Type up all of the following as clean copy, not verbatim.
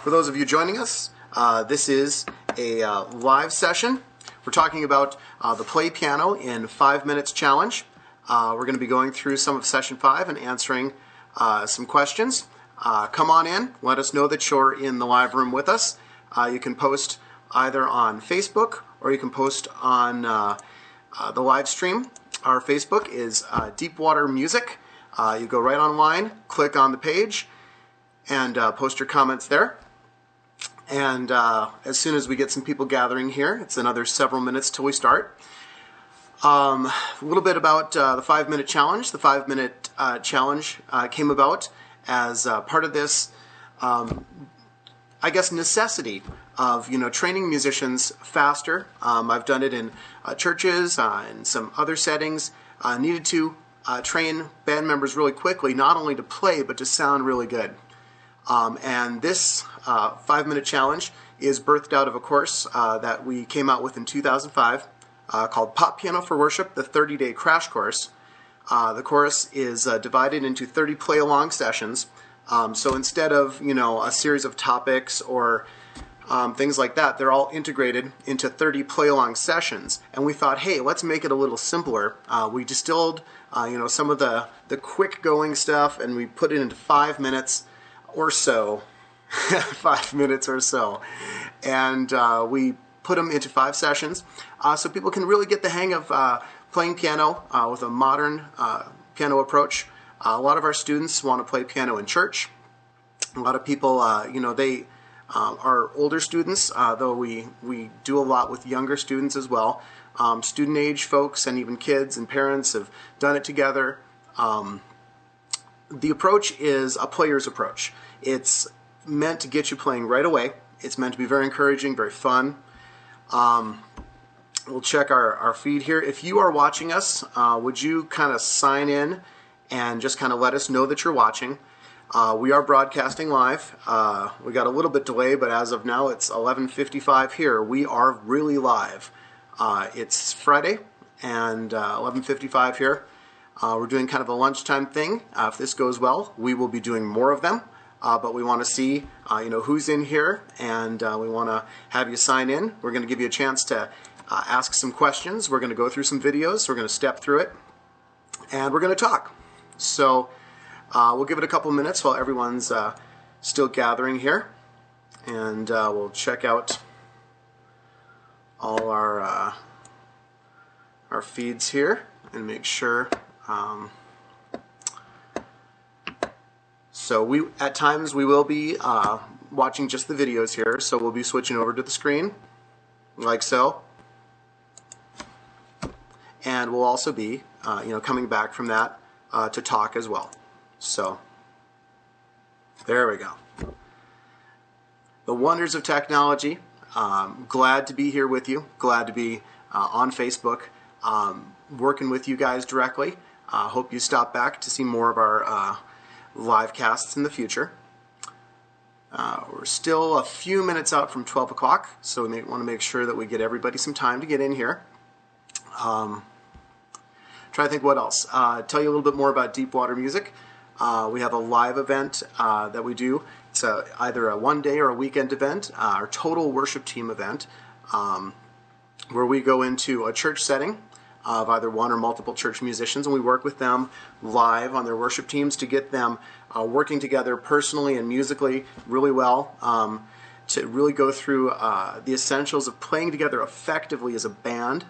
For those of you joining us, this is a live session. We're talking about the Play Piano in 5 Minutes Challenge. We're going to be going through some of Session 5 and answering some questions. Come on in. Let us know that you're in the live room with us. You can post either on Facebook or you can post on the live stream. Our Facebook is Deepwater Music. You go right online, click on the page, and post your comments there. And as soon as we get some people gathering here, it's another several minutes till we start. A little bit about the 5 Minute Challenge. The 5 Minute Challenge came about as part of this, I guess, necessity of training musicians faster. I've done it in churches and some other settings. Needed to train band members really quickly, not only to play but to sound really good. And this 5 Minute Challenge is birthed out of a course that we came out with in 2005 called Pop Piano for Worship, the 30-day crash course. The course is divided into 30 play-along sessions. So instead of a series of topics or things like that, they're all integrated into 30 play-along sessions. And we thought, hey, let's make it a little simpler. We distilled some of the quick-going stuff, and we put it into 5 minutes or so. 5 minutes or so. And we put them into 5 sessions so people can really get the hang of playing piano with a modern piano approach. A lot of our students want to play piano in church. A lot of people, they are older students, though we do a lot with younger students as well. Student age folks and even kids and parents have done it together. The approach is a player's approach. It's meant to get you playing right away. It's meant to be very encouraging, very fun. We'll check our feed here. If you are watching us, would you kind of sign in and just kind of let us know that you're watching? We are broadcasting live. We got a little bit delay, but as of now it's 11:55 here. We are really live. It's Friday and 11:55 here. We're doing kind of a lunchtime thing. If this goes well, we will be doing more of them. But we want to see, who's in here, and we want to have you sign in. We're going to give you a chance to ask some questions. We're going to go through some videos. We're going to step through it, and we're going to talk. So we'll give it a couple minutes while everyone's still gathering here, and we'll check out all our feeds here and make sure. So at times we will be watching just the videos here, so we'll be switching over to the screen, like so. And we'll also be, coming back from that to talk as well. So, there we go. The wonders of technology. Glad to be here with you. Glad to be on Facebook, working with you guys directly. Hope you stop back to see more of our live casts in the future. We're still a few minutes out from 12 o'clock, so we may want to make sure that we get everybody some time to get in here. Try to think what else. Tell you a little bit more about Deepwater Music. We have a live event that we do. It's either a one-day or a weekend event, our Total Worship Team event, where we go into a church setting of either one or multiple church musicians, and we work with them live on their worship teams to get them working together personally and musically really well, to really go through the essentials of playing together effectively as a band.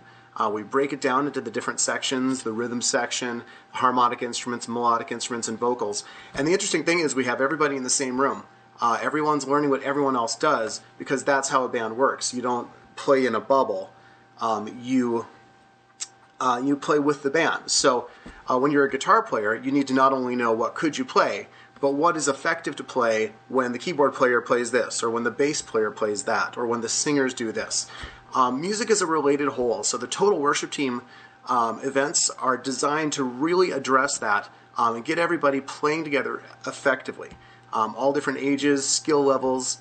We break it down into the different sections, the rhythm section, harmonic instruments, melodic instruments, and vocals. And the interesting thing is we have everybody in the same room. Everyone's learning what everyone else does, because that's how a band works. You don't play in a bubble. You play with the band. So when you're a guitar player, you need to not only know what could you play, but what is effective to play when the keyboard player plays this, or when the bass player plays that, or when the singers do this. Music is a related whole, so the Total Worship Team events are designed to really address that and get everybody playing together effectively. All different ages, skill levels.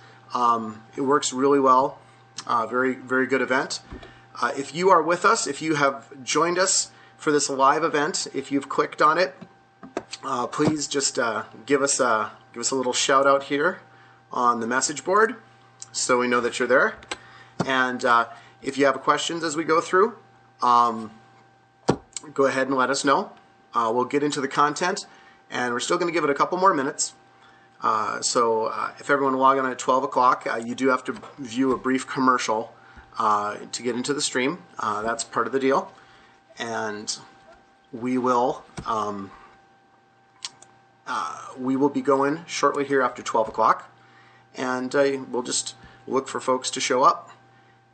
It works really well. Very, very good event. If you are with us, if you have joined us for this live event, if you've clicked on it, please just give us a little shout out here on the message board so we know that you're there. And if you have questions as we go through, go ahead and let us know. We'll get into the content, and we're still going to give it a couple more minutes. So if everyone log on at 12 o'clock, you do have to view a brief commercial to get into the stream. That's part of the deal. And we will be going shortly here after 12 o'clock. And we'll just look for folks to show up.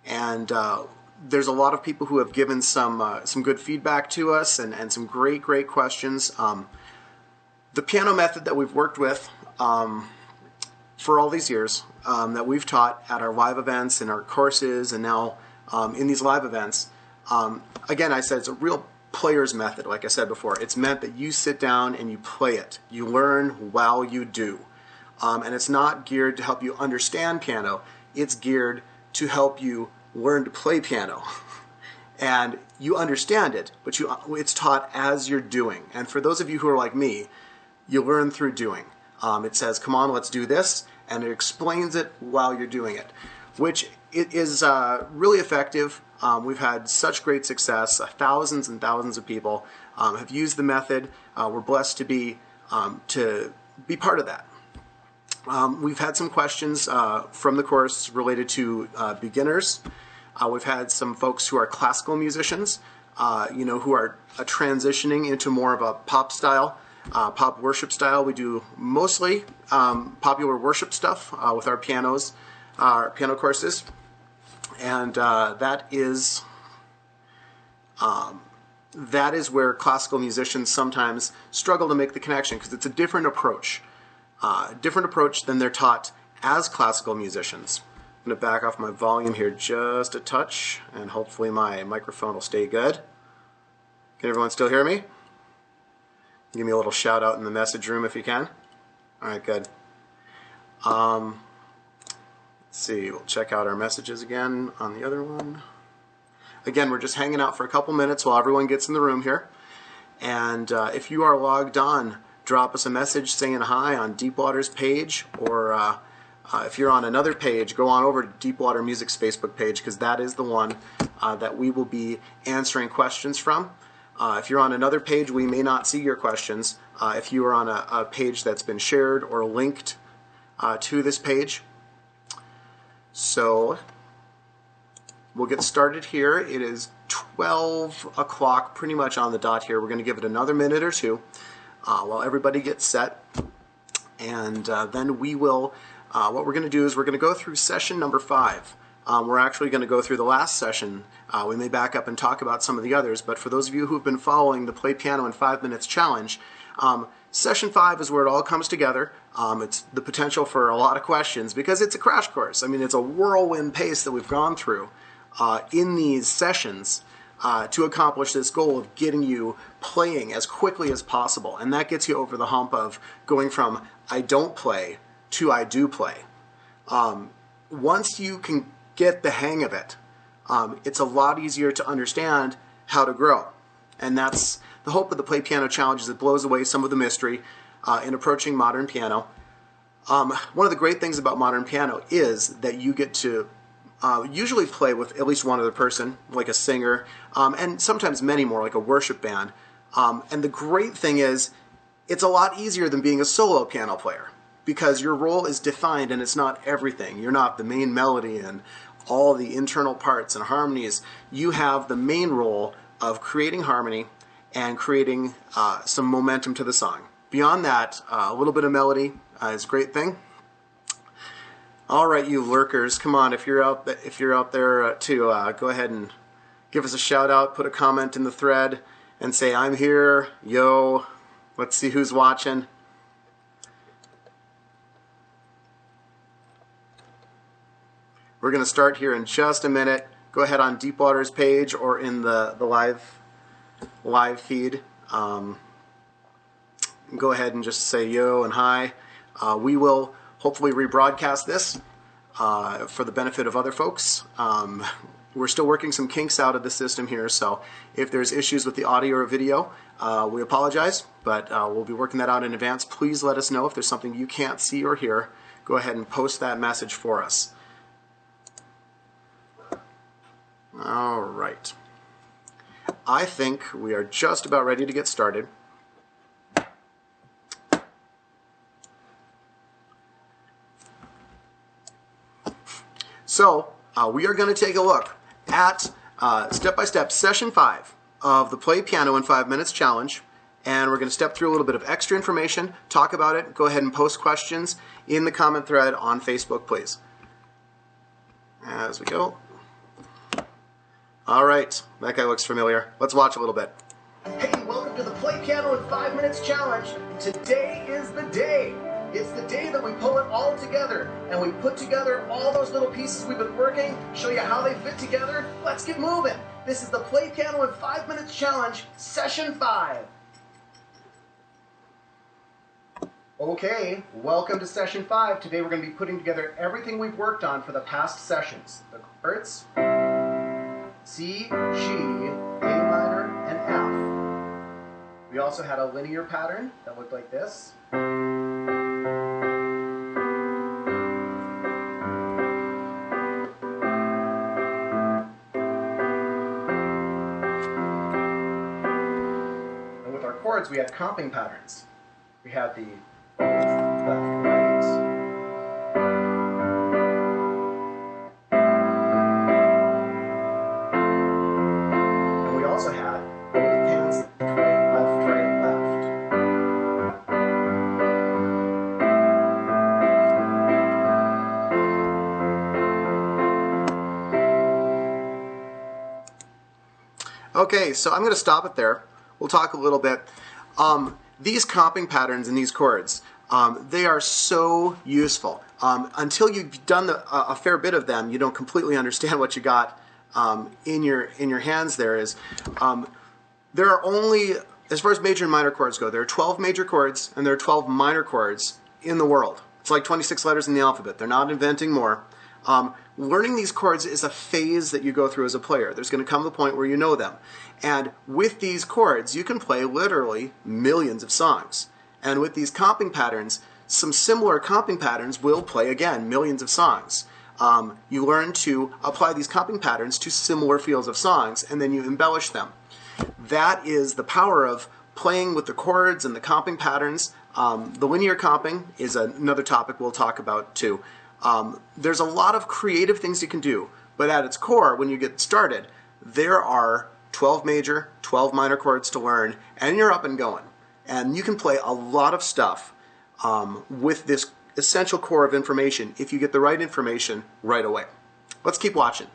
And there's a lot of people who have given some good feedback to us and some great questions. The piano method that we've worked with for all these years, that we've taught at our live events and our courses, and now in these live events, again, I said it's a real player's method. Like I said before, it's meant that you sit down and you play it. You learn while you do. And it's not geared to help you understand piano. It's geared to help you learn to play piano. And you understand it, but it's taught as you're doing. And for those of you who are like me, you learn through doing. It says, come on, let's do this, and it explains it while you're doing it, which it is really effective. We've had such great success. Thousands and thousands of people have used the method. We're blessed to be part of that. We've had some questions from the course related to beginners. We've had some folks who are classical musicians, who are transitioning into more of a pop style, pop worship style. We do mostly popular worship stuff with our pianos, our piano courses, and that is where classical musicians sometimes struggle to make the connection, because it's a different approach. Different approach than they're taught as classical musicians. I'm going to back off my volume here just a touch, and hopefully my microphone will stay good. Can everyone still hear me? Give me a little shout out in the message room if you can. All right, good. Let's see, we'll check out our messages again on the other one. Again, we're just hanging out for a couple minutes while everyone gets in the room here. And if you are logged on, drop us a message saying hi on Deepwater's page, or if you're on another page, go on over to Deepwater Music's Facebook page, because that is the one that we will be answering questions from. If you're on another page, we may not see your questions. If you are on a page that's been shared or linked to this page. So we'll get started here. It is 12 o'clock, pretty much on the dot here. We're going to give it another minute or two while everybody gets set, and then we will, what we're going to do is we're going to go through session number 5. We're actually going to go through the last session. We may back up and talk about some of the others, but for those of you who have been following the Play Piano in 5 Minutes Challenge, session 5 is where it all comes together. It's the potential for a lot of questions, because it's a crash course. I mean, it's a whirlwind pace that we've gone through in these sessions to accomplish this goal of getting you playing as quickly as possible. And that gets you over the hump of going from I don't play to I do play. Once you can get the hang of it, it's a lot easier to understand how to grow. And that's the hope of the Play Piano Challenge, is it blows away some of the mystery in approaching modern piano. One of the great things about modern piano is that you get to usually play with at least one other person, like a singer, and sometimes many more, like a worship band. And the great thing is, it's a lot easier than being a solo piano player, because your role is defined and it's not everything. You're not the main melody and all the internal parts and harmonies. You have the main role of creating harmony and creating some momentum to the song. Beyond that, a little bit of melody is a great thing. All right, you lurkers, come on! If you're out there too, go ahead and give us a shout out. Put a comment in the thread and say I'm here. Yo, let's see who's watching. We're going to start here in just a minute. Go ahead on Deepwater's page or in the live feed. Go ahead and just say yo and hi. We will hopefully rebroadcast this for the benefit of other folks. We're still working some kinks out of the system here, so if there's issues with the audio or video, we apologize, but we'll be working that out in advance. Please let us know if there's something you can't see or hear, go ahead and post that message for us. All right. I think we are just about ready to get started. So we are going to take a look at step-by-step session 5 of the Play Piano in 5 Minutes Challenge. And we're going to step through a little bit of extra information, talk about it. Go ahead and post questions in the comment thread on Facebook, please. As we go. All right, that guy looks familiar. Let's watch a little bit. Hey, welcome to the Play Piano in 5 Minutes Challenge. Today is the day. It's the day that we pull it all together and we put together all those little pieces we've been working, show you how they fit together. Let's get moving. This is the Play Piano in 5 Minutes Challenge, Session 5. Okay, welcome to Session 5. Today we're going to be putting together everything we've worked on for the past sessions. The chords, C, G, A minor, and F. We also had a linear pattern that looked like this. And with our chords, we had comping patterns. We had the left, right. And we also had both hands right, left, right, left. Okay, so I'm going to stop it there. We'll talk a little bit. These comping patterns in these chords, they are so useful. Until you've done a fair bit of them, you don't completely understand what you got in your hands. There are only, as far as major and minor chords go, there are 12 major chords and there are 12 minor chords in the world. It's like 26 letters in the alphabet. They're not inventing more. Learning these chords is a phase that you go through as a player. There's going to come the point where you know them. And with these chords, you can play literally millions of songs. And with these comping patterns, some similar comping patterns will play, again, millions of songs. You learn to apply these comping patterns to similar fields of songs, and then you embellish them. That is the power of playing with the chords and the comping patterns. The linear comping is another topic we'll talk about too. There's a lot of creative things you can do, but at its core, when you get started, there are 12 major, 12 minor chords to learn, and you're up and going. And you can play a lot of stuff with this essential core of information if you get the right information right away. Let's keep watching.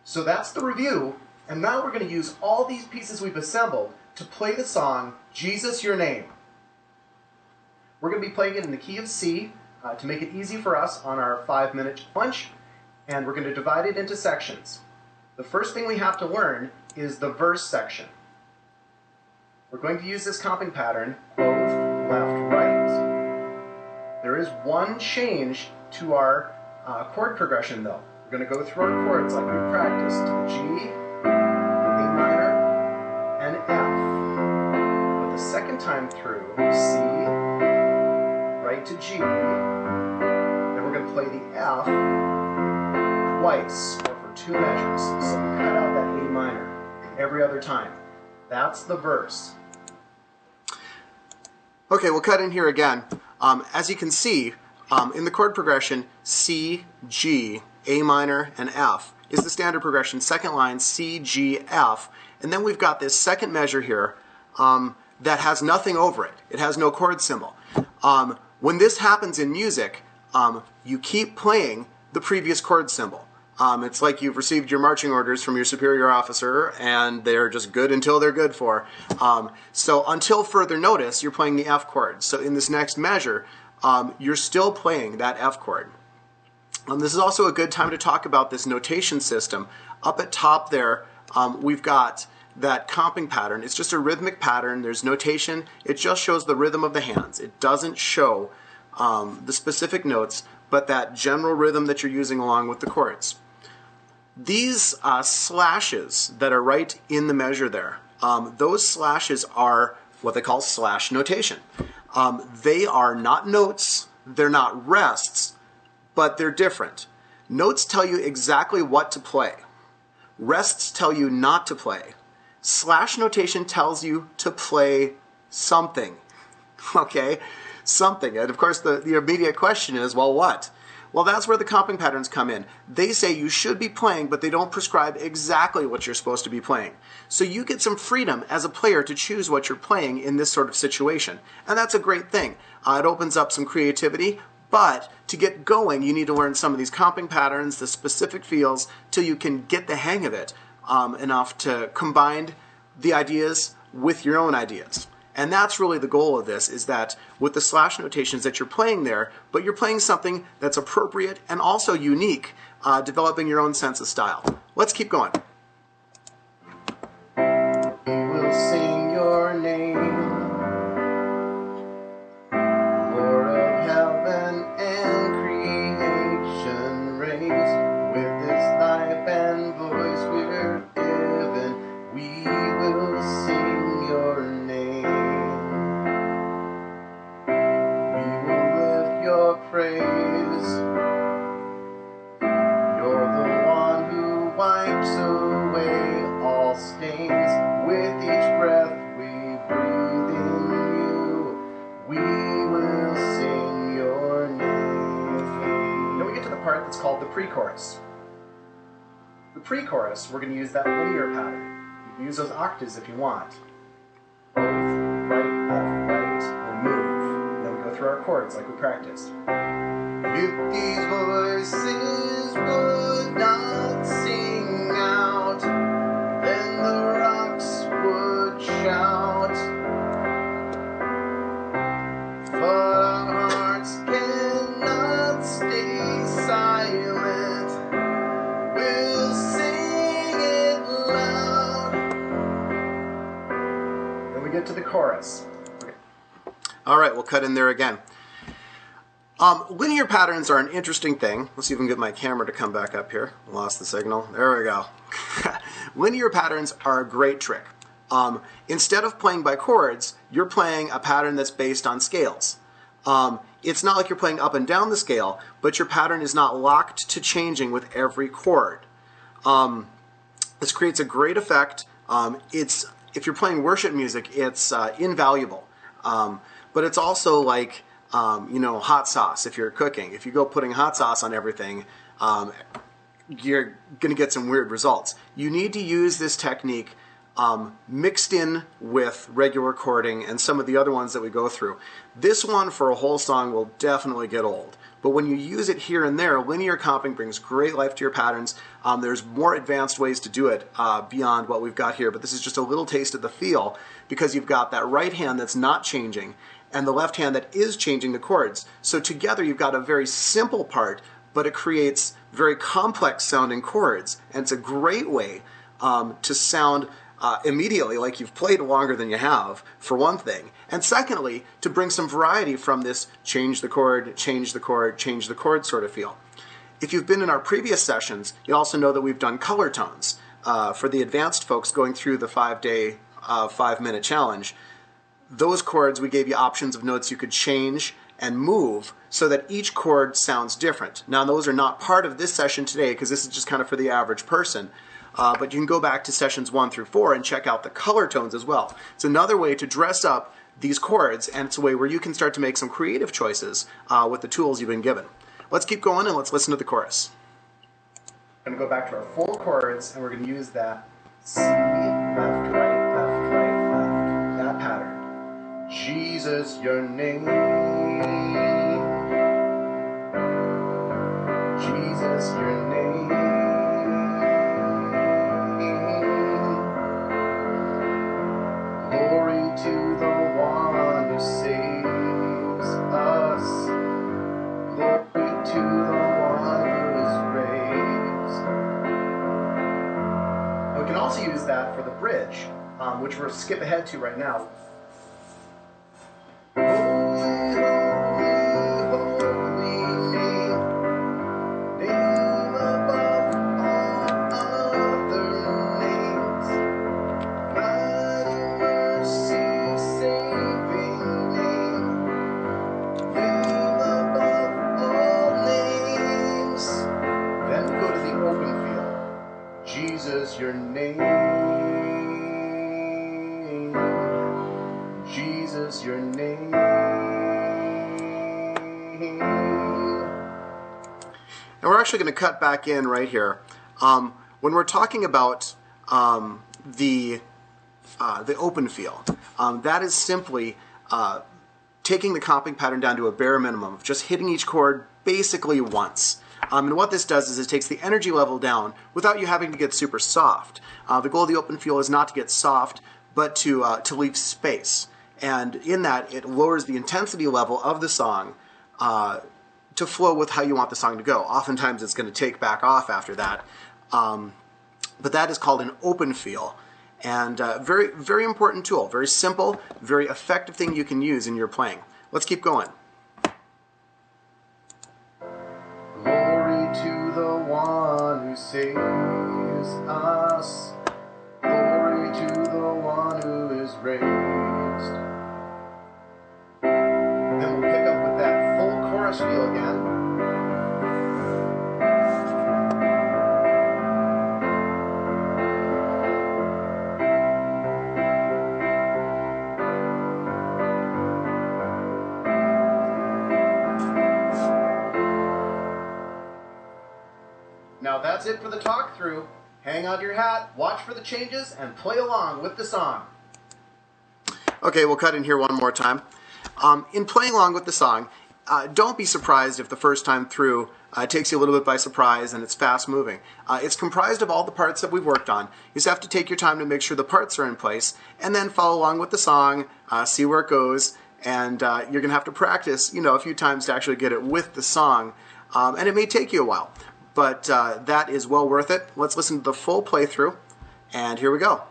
So that's the review, and now we're going to use all these pieces we've assembled to play the song, Jesus Your Name. We're going to be playing it in the key of C to make it easy for us on our 5-minute challenge, and we're going to divide it into sections. The first thing we have to learn is the verse section. We're going to use this comping pattern, both, left, right. There is one change to our chord progression though. We're going to go through our chords like we practiced, G, A minor, and F. But the second time through, C, right to G, then we're going to play the F twice, or for 2 measures. So we cut out that A minor every other time. That's the verse. Okay, we'll cut in here again. As you can see, in the chord progression, C, G, A minor, and F is the standard progression. Second line, C, G, F. And then we've got this second measure here that has nothing over it. It has no chord symbol. When this happens in music, you keep playing the previous chord symbol. It's like you've received your marching orders from your superior officer and they're just good until they're good for. So until further notice, you're playing the F chord. So in this next measure, you're still playing that F chord. This is also a good time to talk about this notation system. Up at top there, we've got that comping pattern. It's just a rhythmic pattern. There's notation. It just shows the rhythm of the hands. It doesn't show the specific notes, but that general rhythm that you're using along with the chords. These slashes that are right in the measure there, those slashes are what they call slash notation. They are not notes, they're not rests, but they're different. Notes tell you exactly what to play. Rests tell you not to play. Slash notation tells you to play something. Okay? Something. And of course the immediate question is, well, what? Well, that's where the comping patterns come in. They say you should be playing, but they don't prescribe exactly what you're supposed to be playing. So you get some freedom as a player to choose what you're playing in this sort of situation. And that's a great thing. It opens up some creativity, but to get going, you need to learn some of these comping patterns, the specific feels, till you can get the hang of it enough to combine the ideas with your own ideas. And that's really the goal of this, is that with the slash notations that you're playing there, but you're playing something that's appropriate and also unique, developing your own sense of style. Let's keep going. We will sing your name, Lord of heaven and creation, raised with this life and voice we're given. We will sing your name. Praise. You're the one who wipes away all stains. With each breath we breathe in you, we will sing your name. Then we get to the part that's called the pre-chorus. The pre-chorus, we're going to use that linear pattern. You can use those octaves if you want. Both, right, left, right, or move. Then we go through our chords like we practiced. If these voices would not sing out, then the rocks would shout. But our hearts cannot stay silent. We'll sing it loud. Then we get to the chorus. Okay. All right, we'll cut in there again. Linear patterns are an interesting thing. Let's see if we can get my camera to come back up here. Lost the signal. There we go. Linear patterns are a great trick. Instead of playing by chords, you're playing a pattern that's based on scales. It's not like you're playing up and down the scale, but your pattern is not locked to changing with every chord. This creates a great effect. If you're playing worship music, it's invaluable. But it's also like hot sauce if you're cooking. If you go putting hot sauce on everything, you're going to get some weird results. You need to use this technique mixed in with regular chording and some of the other ones that we go through. This one for a whole song will definitely get old. But when you use it here and there, linear comping brings great life to your patterns. There's more advanced ways to do it beyond what we've got here, but this is just a little taste of the feel because you've got that right hand that's not changing and the left hand that is changing the chords. So together you've got a very simple part, but it creates very complex sounding chords. And it's a great way to sound immediately like you've played longer than you have, for one thing. And secondly, to bring some variety from this change the chord, change the chord, change the chord sort of feel. If you've been in our previous sessions, you also know that we've done color tones. For the advanced folks going through the 5-day, 5-minute challenge, those chords, we gave you options of notes you could change and move so that each chord sounds different. Now those are not part of this session today because this is just kind of for the average person. But you can go back to sessions 1 through 4 and check out the color tones as well. It's another way to dress up these chords, and it's a way where you can start to make some creative choices with the tools you've been given. Let's keep going and let's listen to the chorus. We're going to go back to our full chords and we're going to use that C, left, right, left, that pattern. Jesus, your name. Jesus, your name. Glory to the one who saves us. Glory to the one who is raised. And we can also use that for the bridge, which we'll skip ahead to right now. actually going to cut back in right here. When we're talking about the open feel, that is simply taking the comping pattern down to a bare minimum of just hitting each chord basically once. And what this does is it takes the energy level down without you having to get super soft. The goal of the open feel is not to get soft, but to leave space. And in that, it lowers the intensity level of the song to flow with how you want the song to go. Oftentimes it's going to take back off after that. But that is called an open feel. And very, very important tool. Very simple, very effective thing you can use in your playing. Let's keep going. Glory to the one who saves us. Glory to the one who is raised. Then we'll pick up with that full chorus feel again. Now that's it for the talk through. Hang on to your hat, watch for the changes, and play along with the song. Okay, we'll cut in here one more time. In playing along with the song, don't be surprised if the first time through it takes you a little bit by surprise and it's fast moving. It's comprised of all the parts that we've worked on. You just have to take your time to make sure the parts are in place and then follow along with the song, see where it goes, and you're going to have to practice, a few times to actually get it with the song. And it may take you a while, but that is well worth it. Let's listen to the full playthrough, and here we go.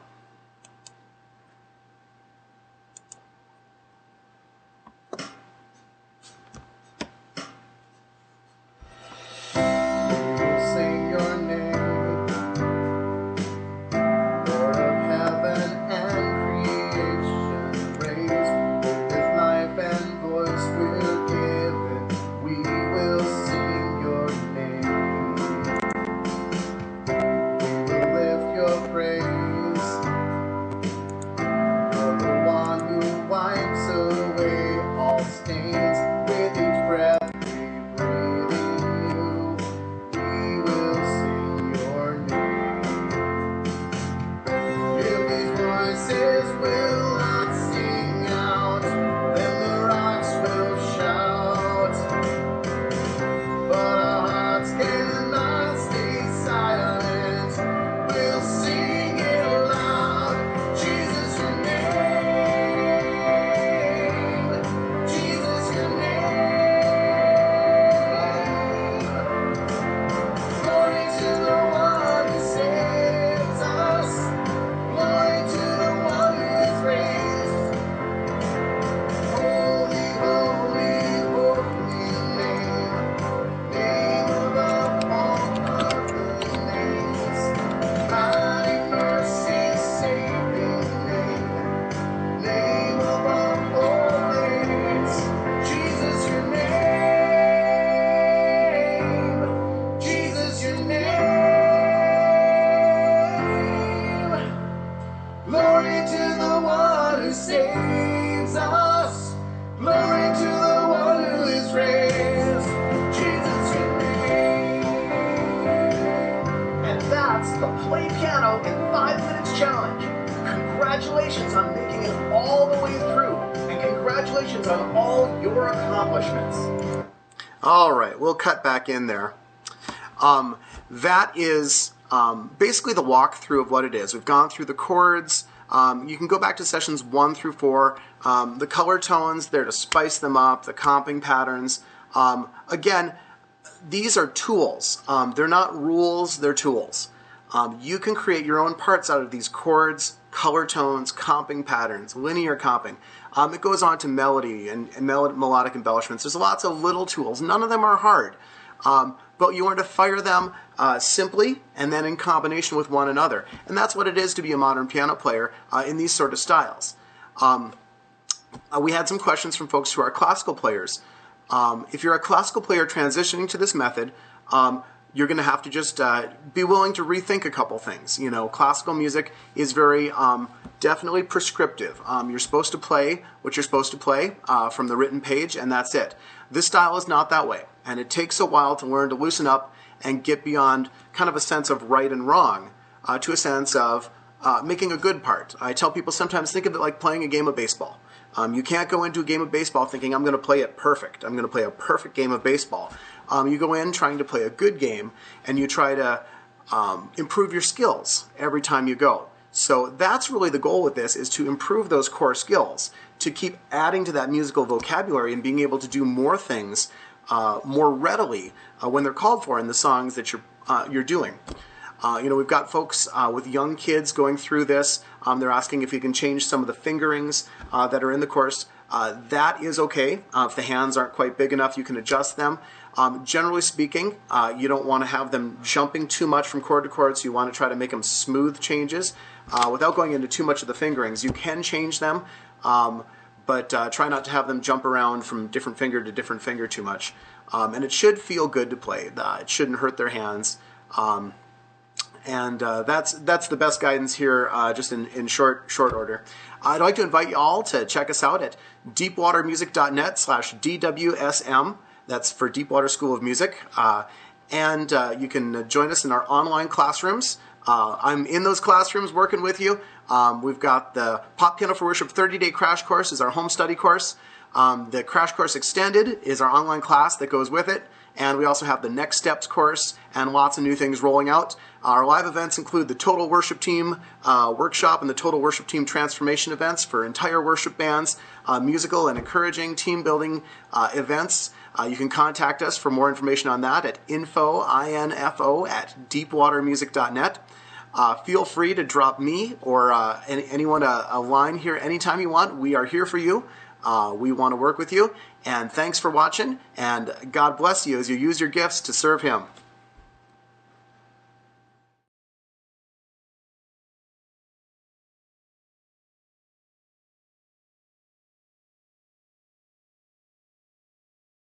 The Play Piano in 5 Minutes Challenge. Congratulations on making it all the way through, and congratulations on all your accomplishments. All right, we'll cut back in there. That is basically the walkthrough of what it is. We've gone through the chords. You can go back to sessions 1 through 4. The color tones, they're to spice them up, the comping patterns. Again, these are tools. They're not rules, they're tools. You can create your own parts out of these chords, color tones, comping patterns, linear comping. It goes on to melody and melodic embellishments. There's lots of little tools. None of them are hard. But you want to fire them simply and then in combination with one another. And that's what it is to be a modern piano player in these sort of styles. We had some questions from folks who are classical players. If you're a classical player transitioning to this method, you're going to have to just be willing to rethink a couple things. Classical music is very definitely prescriptive. You're supposed to play what you're supposed to play from the written page, and that's it. This style is not that way, and it takes a while to learn to loosen up and get beyond kind of a sense of right and wrong to a sense of making a good part. I tell people sometimes think of it like playing a game of baseball. You can't go into a game of baseball thinking, I'm going to play it perfect. I'm going to play a perfect game of baseball. You go in trying to play a good game, and you try to improve your skills every time you go. So that's really the goal with this, is to improve those core skills, to keep adding to that musical vocabulary and being able to do more things more readily when they're called for in the songs that you're doing. We've got folks with young kids going through this. They're asking if you can change some of the fingerings that are in the course. That is okay. If the hands aren't quite big enough, you can adjust them. Generally speaking, you don't want to have them jumping too much from chord to chord, so you want to try to make them smooth changes without going into too much of the fingerings. You can change them, but try not to have them jump around from different finger to different finger too much. And it should feel good to play. It shouldn't hurt their hands. That's the best guidance here, just in short order. I'd like to invite you all to check us out at deepwatermusic.net/DWSM. That's for Deepwater School of Music. And you can join us in our online classrooms. I'm in those classrooms working with you. We've got the Pop Piano for Worship 30-day crash course is our home study course. The Crash Course Extended is our online class that goes with it. And we also have the Next Steps course and lots of new things rolling out. Our live events include the Total Worship Team workshop and the Total Worship Team transformation events for entire worship bands, musical and encouraging team building events. You can contact us for more information on that at info@deepwatermusic.net. Feel free to drop me or anyone a line here anytime you want. We are here for you. We want to work with you. And thanks for watching, and God bless you as you use your gifts to serve Him.